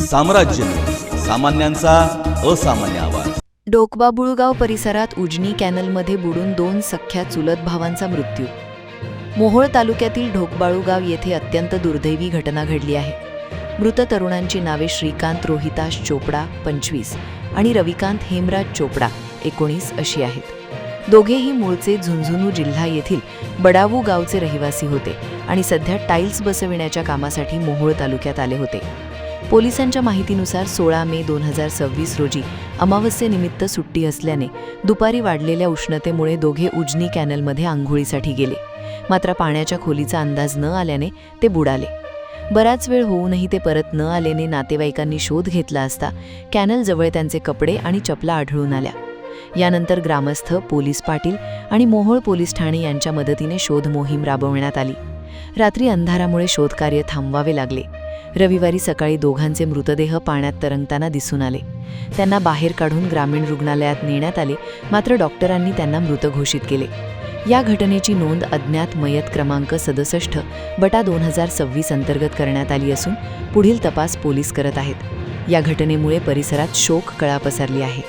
साम्राज्य, सामान्यांचा असामान्य आवाज। डोकबाबुळगाव परिसरात उजनी कॅनलमध्ये बुडून 2 सख्ख्या चुलत भावांचा मृत्यू। मोहोळ तालुक्यातील ढोकबाळूगाव येथे अत्यंत दुर्दैवी घटना घडली आहे। मृत तरुणांची नावे श्रीकांत रोहिताश चोपडा 25 आणि रविकांत हेमराज चोपडा 19 अशी आहेत। दोघेही मूळचे झुंझुनू जिल्हा येथील बडावू गावचे रहिवासी होते आणि सध्या टाइल्स बसविण्याच्या कामासाठी मोहोळ तालुक्यात आले होते। पोलिसांच्या माहितीनुसार 16 मे 2026 रोजी अमावस्येनिमित्त सुट्टी असल्याने दुपारी वाढलेल्या उष्णतेमुळे दोघे उजनी कॅनलमध्ये आंघोळीसाठी गेले, मात्र पाण्याच्या खोलीचा अंदाज न आल्याने ते बुडाले। बराच वेळ होऊनही ते परत न आल्याने नातेवाईकांनी शोध घेतला असता कॅनलजवळ त्यांचे कपडे आणि चपला आढळून आल्या। यानंतर ग्रामस्थ, पोलीस पाटील आणि मोहोळ पोलीस ठाणे यांच्या मदतीने शोध मोहीम राबवण्यात आली। रात्री अंधारामुळे शोधकार्य थांबवावे लागले। रविवारी सकाळी दोघांचे मृतदेह पाण्यात तरंगताना दिसून आले। त्यांना बाहेर काढून ग्रामीण रुग्णालयात नेण्यात आले, मात्र डॉक्टरांनी त्यांना मृत घोषित केले। या घटनेची नोंद अज्ञात मयत क्रमांक 67/2026 अंतर्गत करण्यात आली असून पुढील तपास पोलीस करत आहेत। या घटनेमुळे परिसरात शोककळा पसरली आहे।